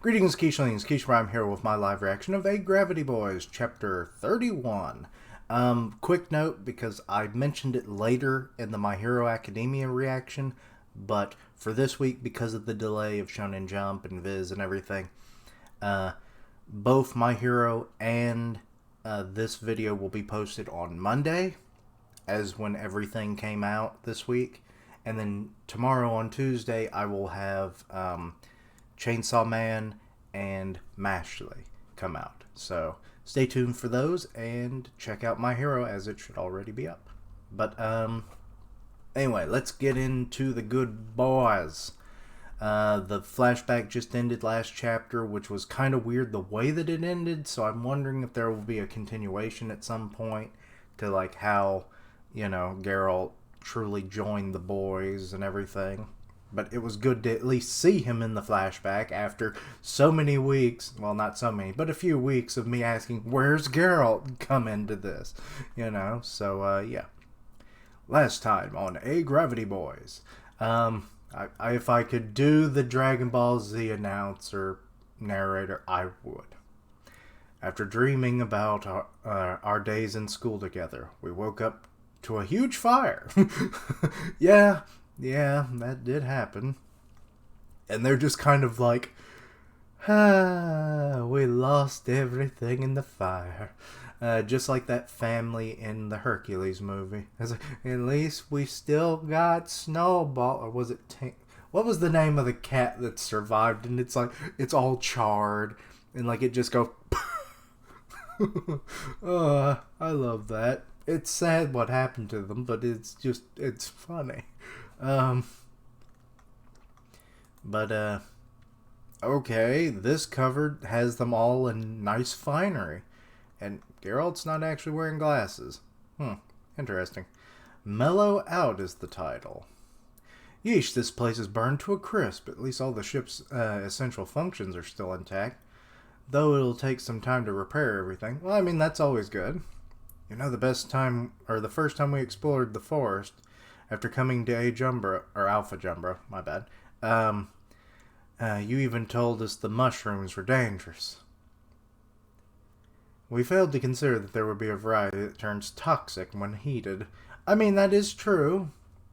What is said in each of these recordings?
Greetings, Keishlings. Keish I'm here with my live reaction of Agravity Boys, Chapter 31. Quick note, because I mentioned it later in the My Hero Academia reaction, but for this week, because of the delay of Shonen Jump and Viz and everything, both My Hero and this video will be posted on Monday, as when everything came out this week. And then tomorrow on Tuesday, I will have Chainsaw Man and Mashley come out. So stay tuned for those and check out My Hero, as it should already be up. But anyway, let's get into the good boys. The flashback just ended last chapter, which was kind of weird the way that it ended, so I'm wondering if there will be a continuation at some point to like how, you know, Geralt truly joined the boys and everything. But it was good to at least see him in the flashback after so many weeks, well, not so many, but a few weeks of me asking, where's Geralt, come into this, you know? So yeah, last time on Agravity Boys, if I could do the Dragon Ball Z announcer narrator, I would. After dreaming about our days in school together, we woke up to a huge fire. Yeah, that did happen. And they're just kind of like, we lost everything in the fire. Just like that family in the Hercules movie. It's like, at least we still got Snowball. Or was it what was the name of the cat that survived? And it's like, it's all charred. And like, it just goes... I love that. It's sad what happened to them, but it's funny. Okay, this cover has them all in nice finery. And Geralt's not actually wearing glasses. Interesting. Mellow Out is the title. Yeesh, this place is burned to a crisp. At least all the ship's essential functions are still intact. Though it'll take some time to repair everything. Well, I mean, that's always good. You know, the first time we explored the forest, after coming to Alpha Jumbra, my bad, you even told us the mushrooms were dangerous. We failed to consider that there would be a variety that turns toxic when heated. I mean, that is true.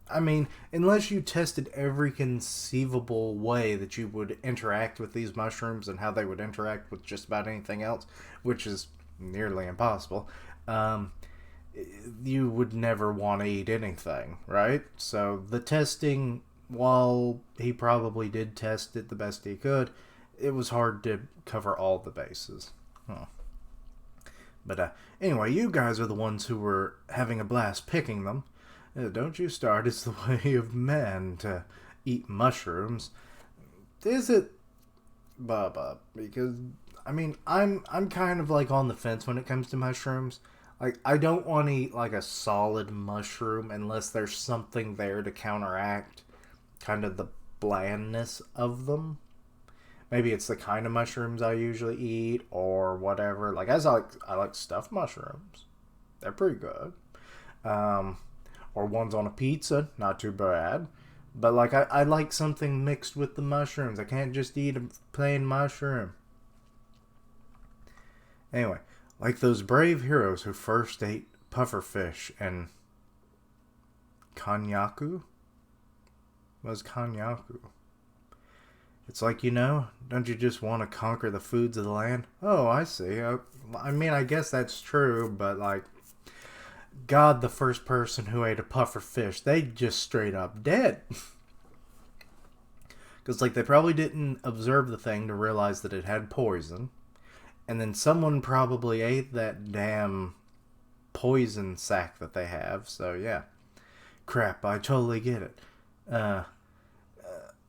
I mean, unless you tested every conceivable way that you would interact with these mushrooms and how they would interact with just about anything else, which is nearly impossible, you would never want to eat anything, right? So the testing, while he probably did test it the best he could, it was hard to cover all the bases. But anyway, you guys are the ones who were having a blast picking them. Don't you start, it's the way of men to eat mushrooms. Is it, Bubba? Because, I mean, I'm kind of like on the fence when it comes to mushrooms. Like, I don't want to eat like a solid mushroom unless there's something there to counteract kind of the blandness of them. Maybe it's the kind of mushrooms I usually eat or whatever. Like, I like stuffed mushrooms. They're pretty good. Or ones on a pizza, not too bad. But like, I like something mixed with the mushrooms. I can't just eat a plain mushroom. Anyway, like those brave heroes who first ate pufferfish and konyaku? What was konyaku? It's like, you know, don't you just want to conquer the foods of the land? Oh, I see. I mean, I guess that's true, but like, God, the first person who ate a puffer fish, they just straight up dead. Because, like, they probably didn't observe the thing to realize that it had poison. And then someone probably ate that damn poison sack that they have. So, yeah. Crap, I totally get it.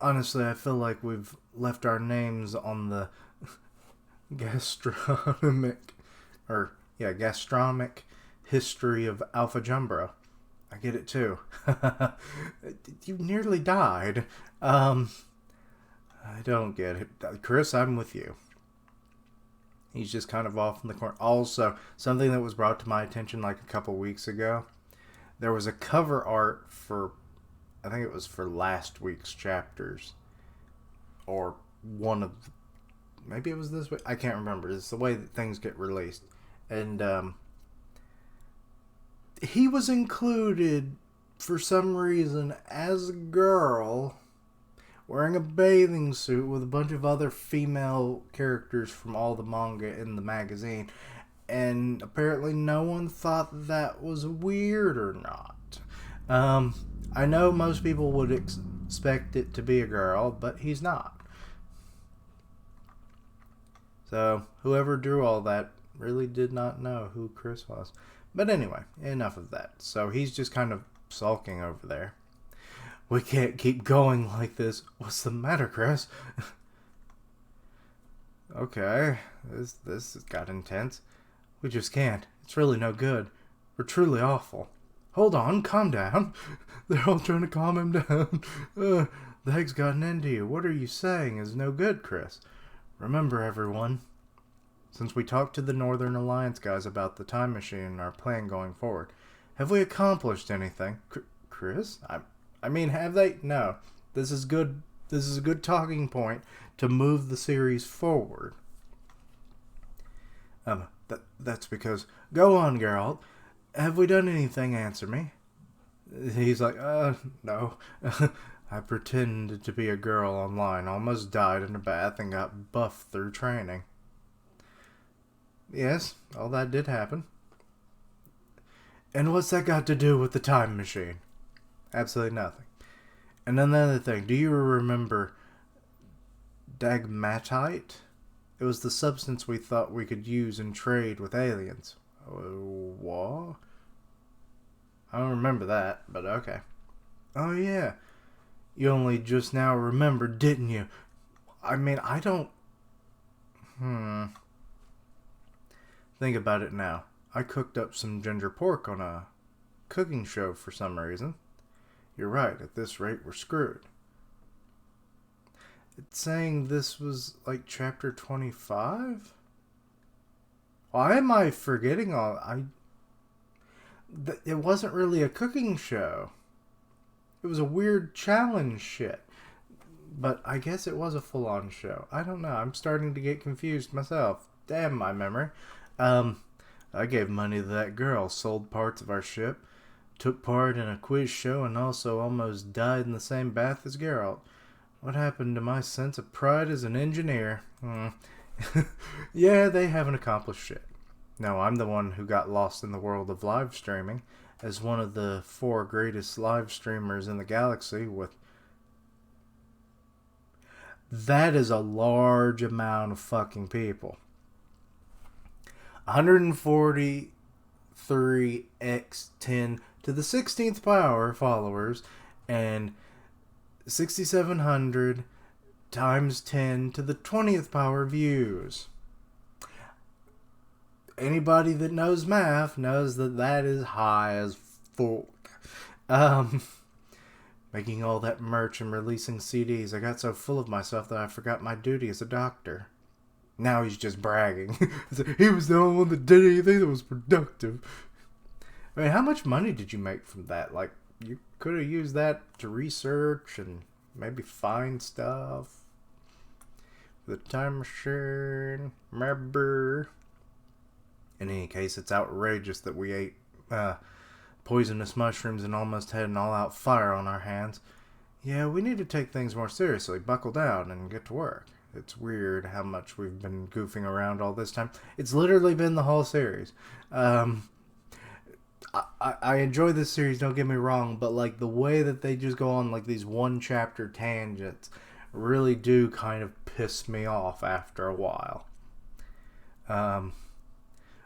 Honestly, I feel like we've left our names on the gastronomic history of Alpha Jumbra. I get it too. You nearly died. I don't get it. Chris, I'm with you. He's just kind of off in the corner. Also, something that was brought to my attention like a couple weeks ago. There was a cover art for, I think it was for last week's chapters. Or one of maybe it was this way. I can't remember. It's the way that things get released. And he was included for some reason as a girl wearing a bathing suit with a bunch of other female characters from all the manga in the magazine. And apparently no one thought that was weird or not. I know most people would expect it to be a girl, but he's not. So whoever drew all that really did not know who Chris was. But anyway, enough of that. So he's just kind of sulking over there. We can't keep going like this. What's the matter, Chris? Okay, this got intense. We just can't. It's really no good. We're truly awful. Hold on, calm down. They're all trying to calm him down. The heck's gotten into you. What are you saying is no good, Chris? Remember, everyone, since we talked to the Northern Alliance guys about the time machine and our plan going forward, have we accomplished anything? Chris? I mean, have they? No. This is good. This is a good talking point to move the series forward. That's because... Go on, Geralt. Have we done anything? Answer me. He's like, no. I pretended to be a girl online, almost died in a bath, and got buffed through training. Yes, all that did happen. And what's that got to do with the time machine? Absolutely nothing. And another thing, do you remember Dagmatite? It was the substance we thought we could use in trade with aliens. What? I don't remember that, but okay. Oh yeah. You only just now remembered, didn't you? I mean, I don't... Think about it now. I cooked up some ginger pork on a cooking show for some reason. You're right, at this rate we're screwed. It's saying this was like chapter 25? Why am I forgetting all... It wasn't really a cooking show. It was a weird challenge shit. But I guess it was a full-on show. I don't know. I'm starting to get confused myself. Damn my memory. I gave money to that girl, sold parts of our ship, took part in a quiz show, and also almost died in the same bath as Geralt. What happened to my sense of pride as an engineer? Yeah, they haven't accomplished shit. No, I'm the one who got lost in the world of live streaming as one of the 4 greatest live streamers in the galaxy with... That is a large amount of fucking people. 143 x 10 to the 16th power followers and 6,700 times 10 to the 20th power views. Anybody that knows math knows that that is high as fuck. Making all that merch and releasing CDs, I got so full of myself that I forgot my duty as a doctor. Now he's just bragging. He was the only one that did anything that was productive. I mean, how much money did you make from that? Like, you could have used that to research and maybe find stuff. The time machine. Remember. In any case, it's outrageous that we ate poisonous mushrooms and almost had an all-out fire on our hands. Yeah, we need to take things more seriously. Buckle down and get to work. It's weird how much we've been goofing around all this time. It's literally been the whole series. I enjoy this series, don't get me wrong, but like the way that they just go on like these one-chapter tangents really do kind of piss me off after a while.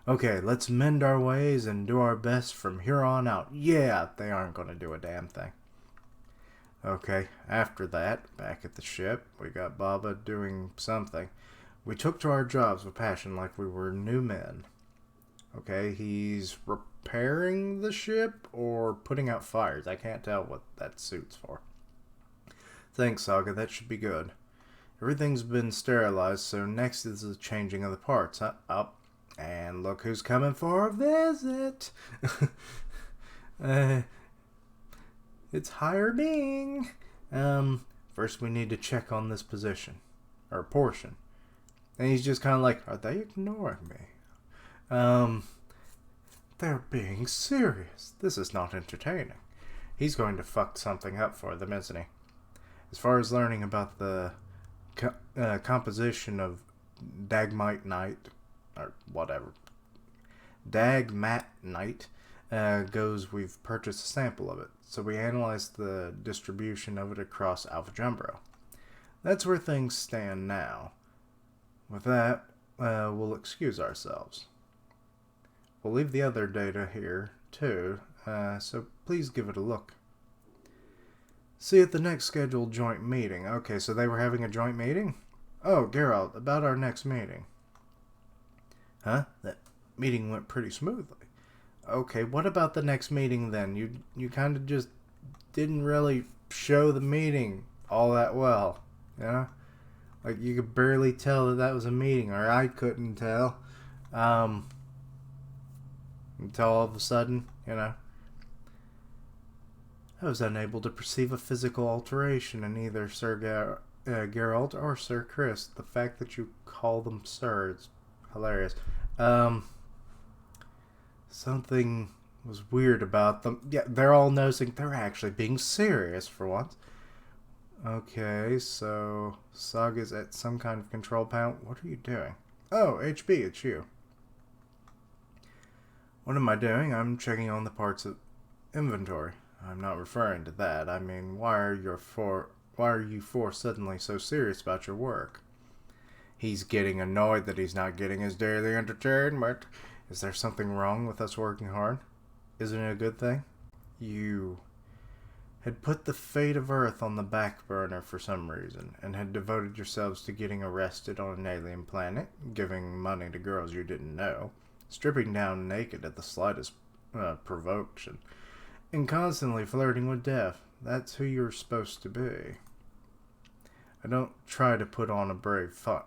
Okay, let's mend our ways and do our best from here on out. Yeah, they aren't going to do a damn thing. Okay, after that, back at the ship, we got Baba doing something. We took to our jobs with passion like we were new men. Okay, he's repairing the ship or putting out fires. I can't tell what that suit's for. Thanks, Saga, that should be good. Everything's been sterilized, so next is the changing of the parts. Up. And look who's coming for a visit. It's hiring. First we need to check on this position. Or portion. And he's just kind of like, are they ignoring me? Um, they're being serious. This is not entertaining. He's going to fuck something up for them, isn't he? As far as learning about the composition of Dagmite or whatever, Dagmatite goes, we've purchased a sample of it. So we analyzed the distribution of it across Alpha Jumbo. That's where things stand now. With that, we'll excuse ourselves. We'll leave the other data here, too, so please give it a look. See you at the next scheduled joint meeting. Okay, so they were having a joint meeting? Oh, Geralt, about our next meeting. Huh? That meeting went pretty smoothly. Okay, what about the next meeting then? You kind of just didn't really show the meeting all that well, you know? Like, you could barely tell that was a meeting, or I couldn't tell. Until all of a sudden, you know, I was unable to perceive a physical alteration in either Sir Geralt or Sir Chris. The fact that you call them Sir is hilarious. Something was weird about them. Yeah, they're all noticing they're actually being serious for once. Okay, so Saga's at some kind of control panel. What are you doing? Oh, HB, it's you. What am I doing? I'm checking on the parts of inventory. I'm not referring to that. I mean, why are you four suddenly so serious about your work? He's getting annoyed that he's not getting his daily entertainment. Is there something wrong with us working hard? Isn't it a good thing? You had put the fate of Earth on the back burner for some reason, and had devoted yourselves to getting arrested on an alien planet, giving money to girls you didn't know, stripping down naked at the slightest provocation, and constantly flirting with death. That's who you're supposed to be. Don't try to put on a brave front.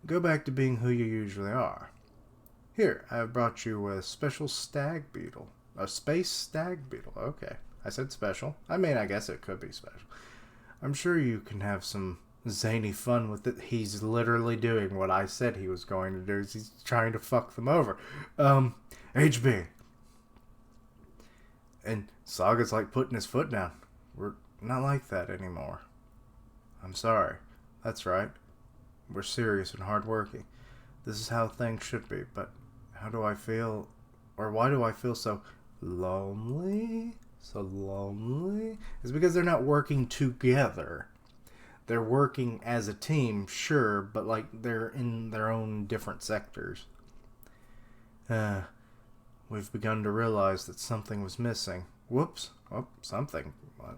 Go back to being who you usually are. Here, I've brought you a special stag beetle. A space stag beetle. Okay. I said special. I mean, I guess it could be special. I'm sure you can have some zany fun with it. He's literally doing what I said he was going to do. He's trying to fuck them over. HB. And Saga's like putting his foot down. We're not like that anymore. I'm sorry. That's right. We're serious and hardworking. This is how things should be, but how do I feel, or why do I feel so lonely? So lonely? It's because they're not working together. They're working as a team, sure, but like they're in their own different sectors. We've begun to realize that something was missing. Whoops. Oh, something. What?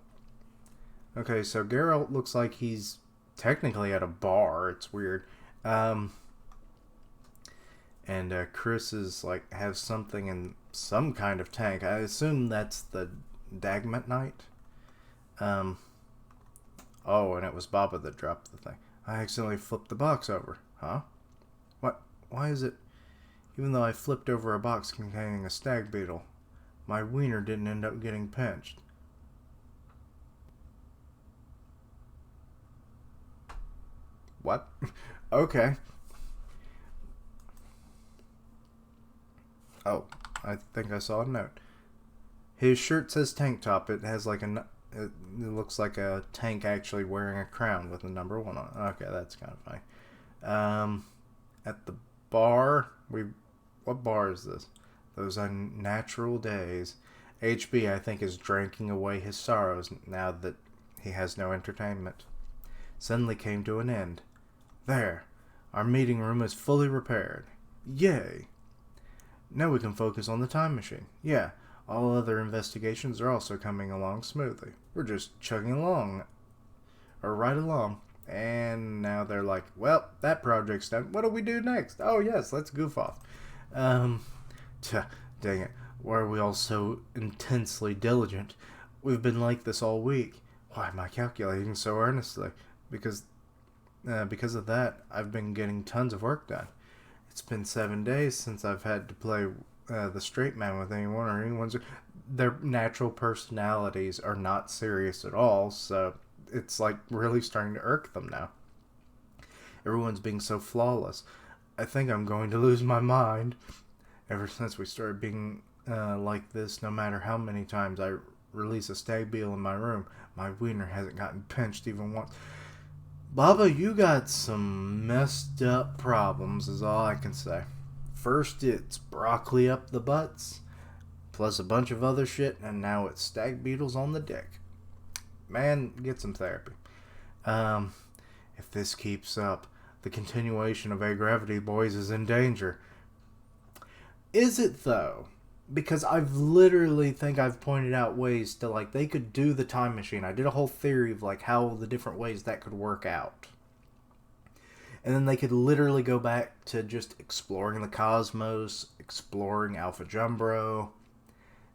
Okay, so Geralt looks like he's technically at a bar. It's weird. And Chris is like has something in some kind of tank. I assume that's the Dagmatite. Oh, and it was Baba that dropped the thing. I accidentally flipped the box over. Huh? What? Why is it? Even though I flipped over a box containing a stag beetle, my wiener didn't end up getting pinched. What? Okay. Oh, I think I saw a note. His shirt says tank top. It has like it looks like a tank actually wearing a crown with a number 1 on it. Okay, that's kind of funny. At the bar, what bar is this? Those unnatural days. HB, I think, is drinking away his sorrows now that he has no entertainment. Suddenly came to an end. There, our meeting room is fully repaired. Yay! Now we can focus on the time machine. Yeah, all other investigations are also coming along smoothly. We're just chugging along. Or right along. And now they're like, well, that project's done. What do we do next? Oh, yes, let's goof off. Dang it. Why are we all so intensely diligent? We've been like this all week. Why am I calculating so earnestly? Because of that, I've been getting tons of work done. It's been 7 days since I've had to play the straight man with anyone or anyone's. Their natural personalities are not serious at all, so it's like really starting to irk them now. everyone's being so flawless. I think I'm going to lose my mind. Ever since we started being like this, no matter how many times I release a stag beetle in my room, my wiener hasn't gotten pinched even once. Baba, you got some messed up problems is all I can say. First it's broccoli up the butts, plus a bunch of other shit, and now it's stag beetles on the dick. Man, get some therapy. If this keeps up, the continuation of Agravity, boys, is in danger. Is it though? Because I've literally think I've pointed out ways to, like, they could do the time machine. I did a whole theory of, like, how the different ways that could work out. And then they could literally go back to just exploring the cosmos, exploring Alpha Jumbro.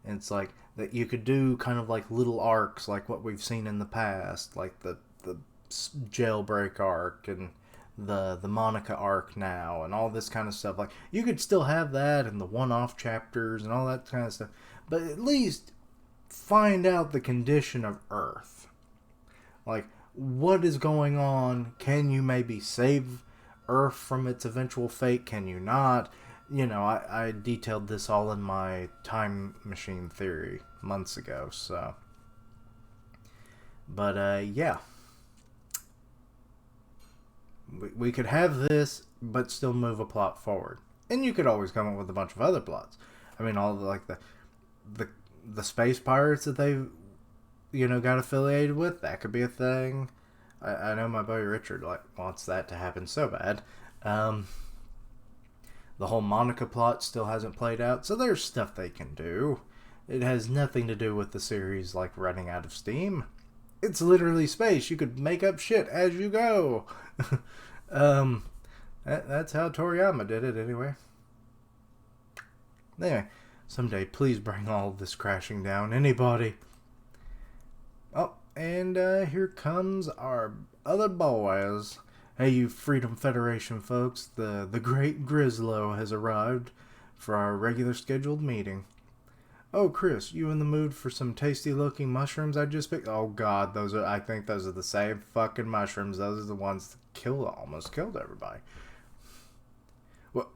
And it's like that you could do kind of like little arcs like what we've seen in the past, like the jailbreak arc and the Monica arc now and all this kind of stuff. Like, you could still have that and the one-off chapters and all that kind of stuff, but at least find out the condition of Earth. Like, what is going on? Can you maybe save Earth from its eventual fate? Can you not? You know, I detailed this all in my time machine theory months ago, so. But, yeah. We could have this, but still move a plot forward. And you could always come up with a bunch of other plots. I mean, all the, like, the space pirates that they, you know, got affiliated with, that could be a thing. I know my buddy Richard, like, wants that to happen so bad. The whole Monica plot still hasn't played out, so there's stuff they can do. It has nothing to do with the series, like, running out of steam. It's literally space. You could make up shit as you go. That's how Toriyama did it, anyway. Anyway, someday please bring all of this crashing down. Anybody? Oh, and here comes our other boys. Hey, you Freedom Federation folks, the great Grizzle has arrived for our regular scheduled meeting. Oh, Chris, you in the mood for some tasty-looking mushrooms I just picked? Oh, God, I think those are the same fucking mushrooms. Those are the ones that almost killed everybody.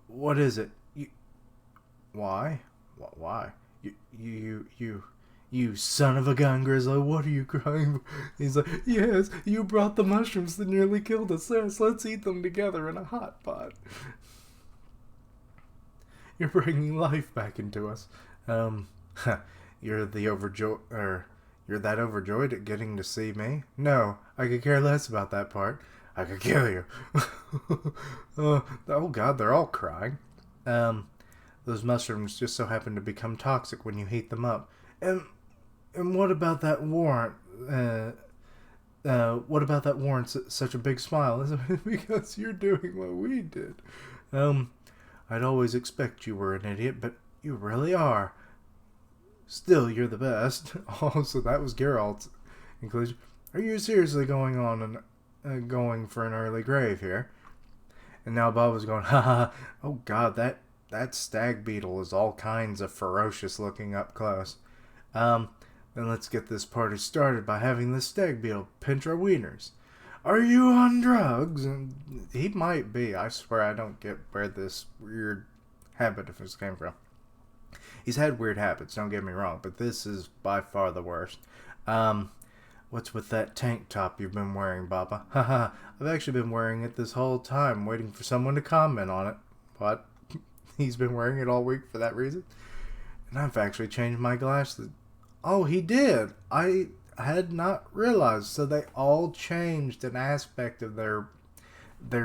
What is it? Why? Why? You son of a gun, Grizzle, what are you crying for? He's like, yes, you brought the mushrooms that nearly killed us. Yes, let's eat them together in a hot pot. You're bringing life back into us. You're that overjoyed at getting to see me? No, I could care less about that part. I could kill you. Oh God, they're all crying. Those mushrooms just so happen to become toxic when you heat them up. And what about that warrant? What about that warrant? Such a big smile, isn't it? Because you're doing what we did. I'd always expect you were an idiot, but you really are. Still, you're the best. Oh, so that was Geralt's conclusion. Are you seriously going for an early grave here? And now Bob was going, ha. Oh God, that stag beetle is all kinds of ferocious looking up close. Then let's get this party started by having the stag beetle pinch our wieners. Are you on drugs? And he might be. I swear I don't get where this weird habit of his came from. He's had weird habits, don't get me wrong, but this is by far the worst. What's with that tank top you've been wearing, Baba? Haha, I've actually been wearing it this whole time, waiting for someone to comment on it. What? He's been wearing it all week for that reason? And I've actually changed my glasses. Oh, he did. I had not realized. So they all changed an aspect of their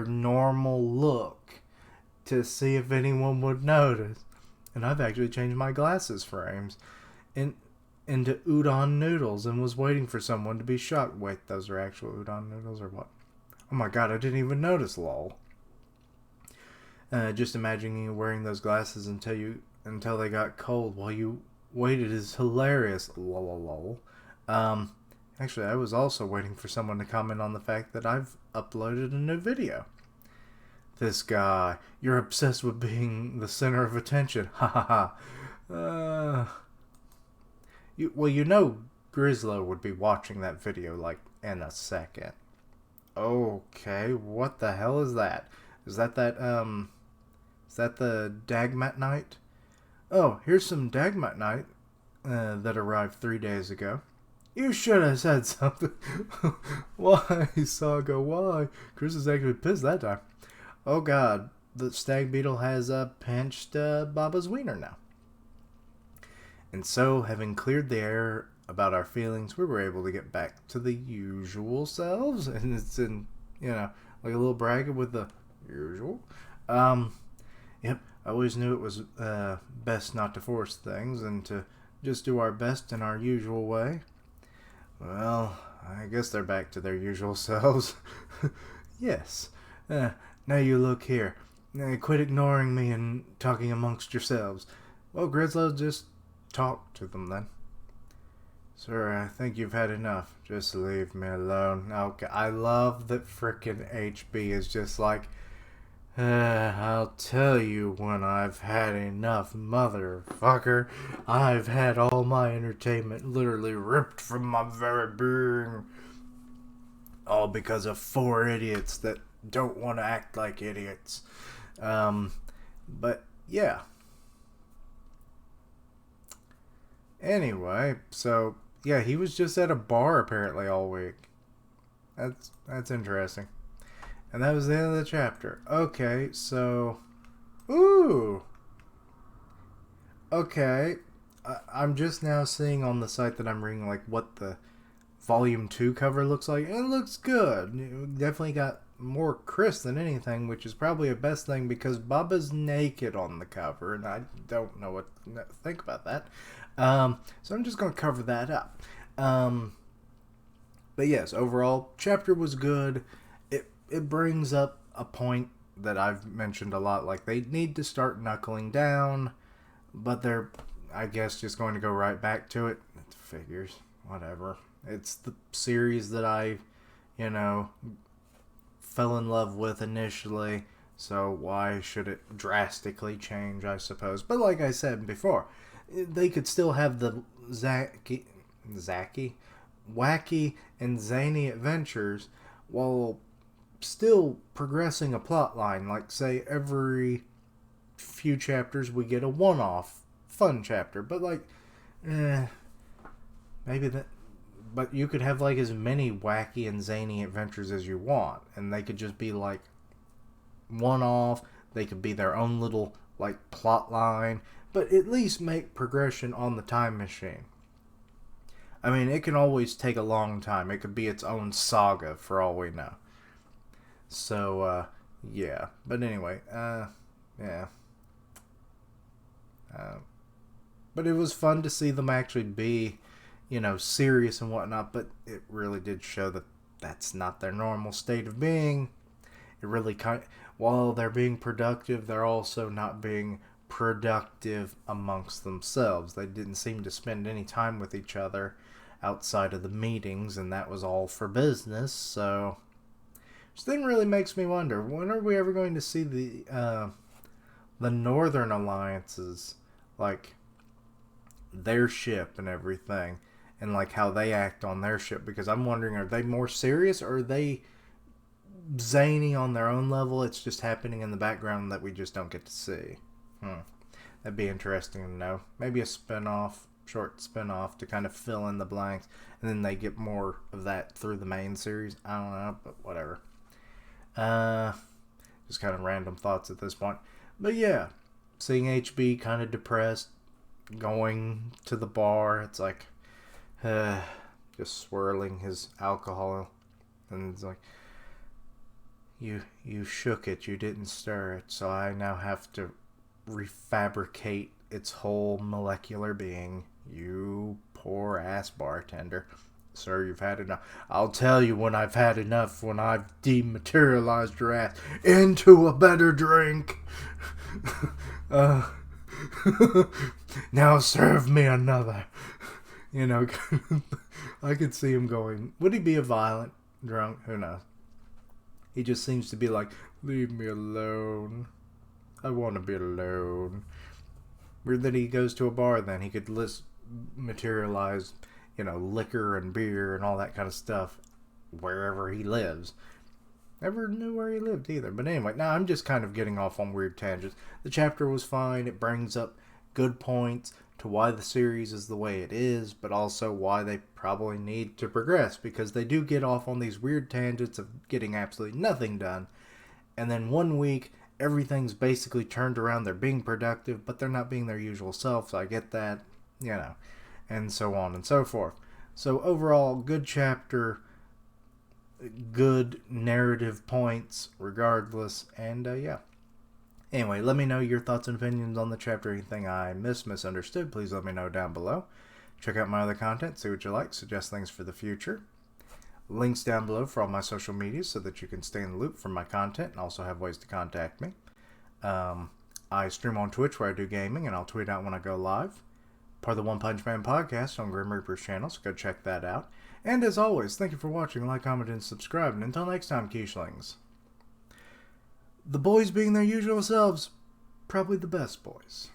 normal look to see if anyone would notice. And I've actually changed my glasses frames into Udon Noodles and was waiting for someone to be shocked. Wait, those are actual Udon Noodles or what? Oh my God, I didn't even notice, lol. Just imagining you wearing those glasses until they got cold while you waited is hilarious, lol. Actually, I was also waiting for someone to comment on the fact that I've uploaded a new video. This guy, you're obsessed with being the center of attention. Ha ha ha. You know Grizzle would be watching that video like in a second. Okay, what the hell is that? Is that is that the Dagmat Night? Oh, here's some Dagmat Night that arrived 3 days ago. You should have said something. Why, Saga, why? Chris is actually pissed that time. Oh god, the stag beetle has pinched Baba's wiener now. And so, having cleared the air about our feelings, we were able to get back to the usual selves. And it's in, like a little bracket with the usual. Yep, I always knew it was best not to force things and to just do our best in our usual way. Well, I guess they're back to their usual selves. Yes. Now you look here. Quit ignoring me and talking amongst yourselves. Well, Grizzle, just talk to them then. Sir, I think you've had enough. Just leave me alone. Okay, I love that frickin' HB is just like, I'll tell you when I've had enough, motherfucker. I've had all my entertainment literally ripped from my very being. All because of 4 idiots that don't want to act like idiots. But, yeah. Anyway, so, yeah, he was just at a bar apparently all week. That's interesting. And that was the end of the chapter. Okay, so... Ooh! Okay. I'm just now seeing on the site that I'm reading, like, what the Volume 2 cover looks like. And it looks good. It definitely got more crisp than anything, which is probably a best thing because Baba's naked on the cover, and I don't know what to think about that. So I'm just going to cover that up. But yes, overall, chapter was good. It brings up a point that I've mentioned a lot. Like, they need to start knuckling down, but they're, I guess, just going to go right back to it. It figures. Whatever. It's the series that I, fell in love with initially, so why should it drastically change, I suppose? But like I said before, they could still have the wacky and zany adventures while still progressing a plot line. Like, say, every few chapters we get a one-off fun chapter, but like, maybe that. But you could have like as many wacky and zany adventures as you want, and they could just be like one-off. They could be their own little like plot line, but at least make progression on the time machine. I mean, it can always take a long time. It could be its own saga for all we know. So, yeah. But anyway, yeah. But it was fun to see them actually be, serious and whatnot, but it really did show that that's not their normal state of being. It really while they're being productive, they're also not being productive amongst themselves. They didn't seem to spend any time with each other outside of the meetings, and that was all for business, so... This thing really makes me wonder, when are we ever going to see the Northern Alliances, like, their ship and everything, and, like, how they act on their ship? Because I'm wondering, are they more serious, or are they zany on their own level? It's just happening in the background that we just don't get to see. That'd be interesting to know. Maybe a short spin-off to kind of fill in the blanks, and then they get more of that through the main series. I don't know, but whatever. Just kind of random thoughts at this point. But yeah, seeing HB kind of depressed, going to the bar, it's like, just swirling his alcohol, and it's like, you shook it, you didn't stir it, so I now have to refabricate its whole molecular being. You poor ass bartender. Sir, you've had enough. I'll tell you when I've had enough, when I've dematerialized your ass into a better drink. Now serve me another. I could see him going. Would he be a violent drunk? Who knows? He just seems to be like, leave me alone. I want to be alone. Weird that he goes to a bar then. He could materialize, liquor and beer and all that kind of stuff wherever he lives. Never knew where he lived either. But anyway, now I'm just kind of getting off on weird tangents. The chapter was fine. It brings up good points to why the series is the way it is, but also why they probably need to progress, because they do get off on these weird tangents of getting absolutely nothing done. And then one week, everything's basically turned around. They're being productive, but they're not being their usual self. So I get that, and so on and so forth. So overall, good chapter, good narrative points regardless, and yeah. Anyway, let me know your thoughts and opinions on the chapter. Anything I misunderstood, please let me know down below. Check out my other content, see what you like, suggest things for the future. Links down below for all my social media so that you can stay in the loop from my content and also have ways to contact me. I stream on Twitch where I do gaming, and I'll tweet out when I go live. Part of the One Punch Man podcast on Grim Reaper's channel, so go check that out. And as always, thank you for watching, like, comment, and subscribe. And until next time, Quiche-lings. The boys being their usual selves, probably the best boys.